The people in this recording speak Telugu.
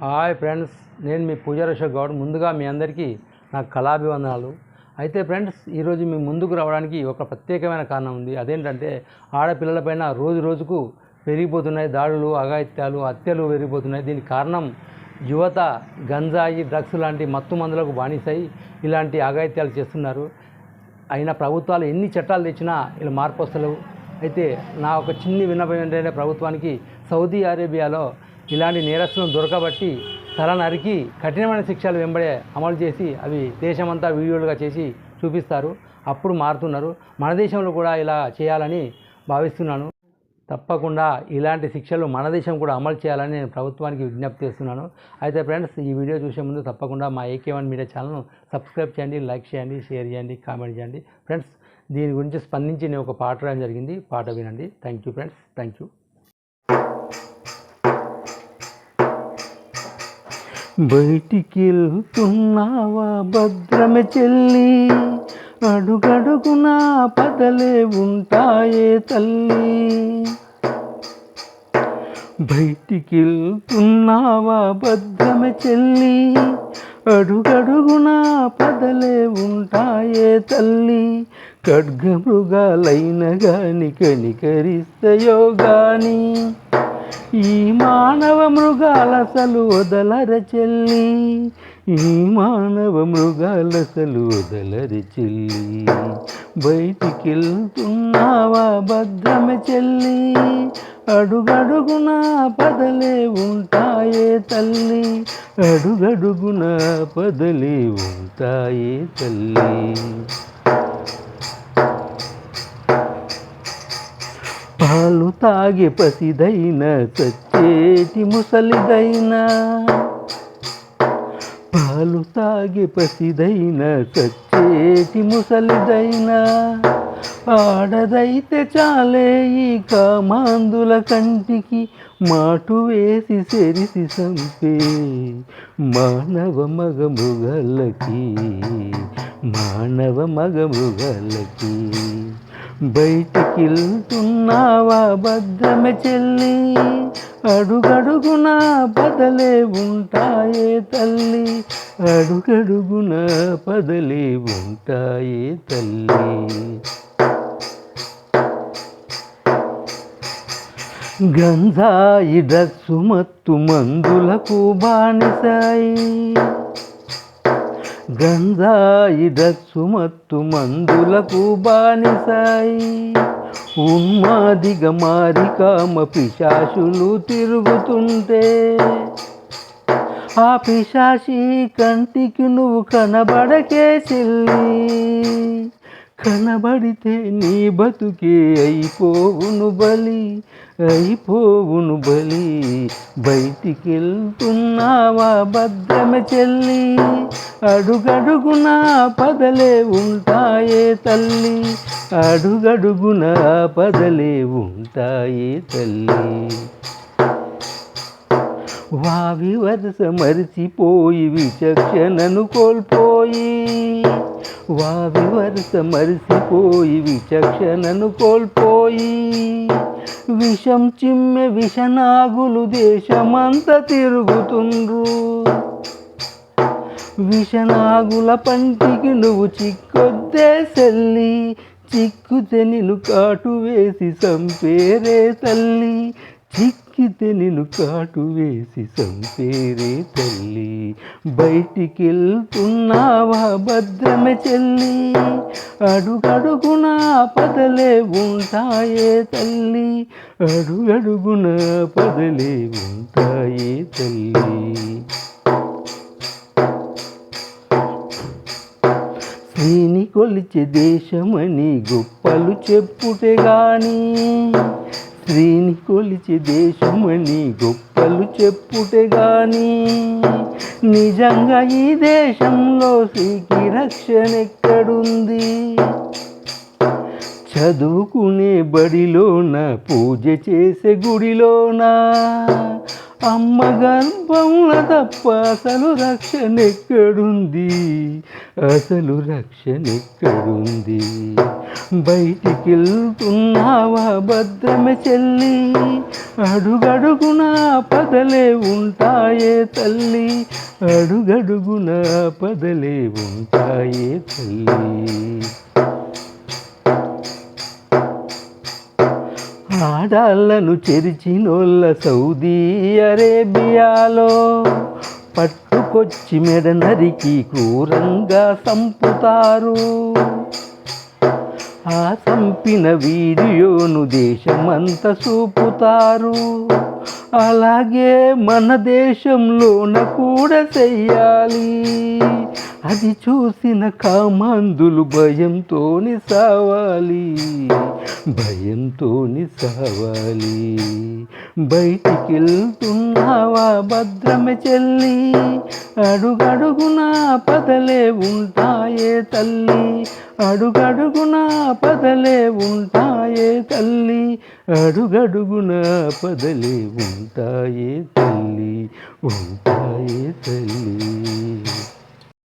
హాయ్ ఫ్రెండ్స్, నేను మీ పూజారి అశోక్ గౌడ్. ముందుగా మీ అందరికీ నా కళాభివందనాలు. అయితే ఫ్రెండ్స్, ఈరోజు మీ ముందుకు రావడానికి ఒక ప్రత్యేకమైన కారణం ఉంది. అదేంటంటే ఆడపిల్లలపైన రోజు రోజుకు పెరిగిపోతున్నాయి దాడులు, అఘాయిత్యాలు, హత్యలు పెరిగిపోతున్నాయి. దీనికి కారణం యువత గంజాయి, డ్రగ్స్ లాంటి మత్తు మందులకు బానిసై ఇలాంటి అఘాయిత్యాలు చేస్తున్నారు. అయినా ప్రభుత్వాలు ఎన్ని చట్టాలు తెచ్చినా ఇలా మార్పు వస్తలేవు. అయితే నా ఒక చిన్ని విన్నపం ఏంటంటే ప్రభుత్వానికి, సౌదీ అరేబియాలో ఇలాంటి నేరస్తులను దొరకబట్టి తల నరికి కఠినమైన శిక్షలు వెంబడే అమలు చేసి అవి దేశమంతా వీడియోలుగా చేసి చూపిస్తారు. అప్పుడు మారుతున్నారు. మన దేశంలో కూడా ఇలా చేయాలని భావిస్తున్నాను. తప్పకుండా ఇలాంటి శిక్షలు మన దేశం కూడా అమలు చేయాలని నేను ప్రభుత్వానికి విజ్ఞప్తి చేస్తున్నాను. అయితే ఫ్రెండ్స్, ఈ వీడియో చూసే ముందు తప్పకుండా మా AK1 మీడియా ఛానల్ను సబ్స్క్రైబ్ చేయండి, లైక్ చేయండి, షేర్ చేయండి, కామెంట్ చేయండి. ఫ్రెండ్స్, దీని గురించి స్పందించి నేను ఒక పాట రాయడం జరిగింది. పాట వినండి. Thank you friends, thank you. బయటికి వెళ్తున్నావా భద్రమే చెల్లి, అడుగడుగున పదలే ఉంటాయే తల్లి. బయటికి వెళ్తున్నావా భద్రమే చెల్లి, అడుగడుగున పదలే ఉంటాయే తల్లి. ఖడ్గమృగాలైన గాని కనికరిస్తయో గాని ఈ మానవ మృగాలసలు వదలర చెల్లి, ఈ మానవ మృగాలసలు వదలర చెల్లి. బయటికి వెళ్తున్నావా భద్రమే చెల్లి, అడుగడుగున పదలే ఉంటాయే తల్లి, అడుగడుగున పదలే ఉంటాయే తల్లి. పాలు తాగే పసిదైన చచ్చేటి ముసలిదైనా, పాలు తాగే పసిదైన చచ్చేటి ముసలిదైనా, ఆడదైతే చాలే ఈ కామాందుల కంటికి మాటు వేసి సెరిసి సంపే మానవ మగ మృగాలకి, మానవ మగ మృగాలకి. బయటికి వెళ్తున్నావా భద్రమే చెల్లి, అడుగడుగున పదలే ఉంటాయే తల్లి, అడుగడుగున పదలే ఉంటాయే తల్లి. గంజాయి డ్రగ్స్ మత్తు మందులకు బానిసాయి, గంజాయి డ్రగ్స్ మత్తు మందులకు బానిసాయి. ఉన్మాదిగా మారి కామ పిశాచులు తిరుగుతుంటే, ఆ పిశాచి కంటికి నువ్వు కనబడకే చెల్లి, కనబడితే నీ బతుకే అయిపోవును బలి, అయిపోవును బలి. బయటికి వెళ్తున్నావా భద్రమే చెల్లి, అడుగడుగున పదలే ఉంటాయే తల్లి, అడుగడుగున పదలే ఉంటాయే తల్లి. వావి వరస మరిచిపోయి విచక్షణను కోల్పోయి, వావి వరస మరిచిపోయి విచక్షణను కోల్పోయి, విషం చిమ్మె విషనాగులు దేశమంతా తిరుగుతుండ్రు. విషనాగుల పంటికి నువ్వు చిక్కొద్దే చెల్లి, చిక్కుతే నిన్ను కాటు వేసి చంపేరే తల్లి, చిక్కితే నిన్ను కాటు వేసి చంపేరే తల్లి. బయటికి వెళ్తున్నావా భద్రమే చెల్లి, అడుగడుగున పదలే ఉంటాయే తల్లి, అడుగడుగున పదలే ఉంటాయే తల్లి. స్త్రీని కొలిచే దేశమని గొప్పలు చెప్పుటే గాని, స్త్రీని కొలిచే దేశమని గొప్పలు చెప్పుటే గాని, నిజంగా ఈ దేశంలో స్త్రీకి రక్షణ ఎక్కడుంది? చదువుకునే బడిలోన, పూజ చేసే గుడిలోన, అమ్మ గర్భంలో తప్ప అసలు రక్షణ ఎక్కడుంది, అసలు రక్షణ ఎక్కడుంది. బయటికి వెళ్తున్నావా భద్రమే చెల్లి, అడుగడుగున పదలే ఉంటాయే తల్లి, అడుగడుగున పదలే ఉంటాయే తల్లి. ఆడాళ్లను చెరిచినోళ్ళ సౌదీ అరేబియాలో పట్టుకొచ్చి మెడ నరికి క్రూరంగా సంపుతారు. ఆ సంపిన వీడియోను దేశమంతా చూపుతారు. అలాగే మన దేశంలోన కూడా చెయ్యాలి. అది చూసిన కామాంధులు భయంతోని సావాలి, భయంతోని సావాలి. బయటికి వెళ్తున్నావా భద్రమే చెల్లి, అడుగడుగున పదలే ఉంటాయే తల్లి, అడుగడుగున పదలే ఉంటాయే తల్లి, అడుగడుగున పదలే ఉంటాయే తల్లి, ఉంటాయే తల్లి.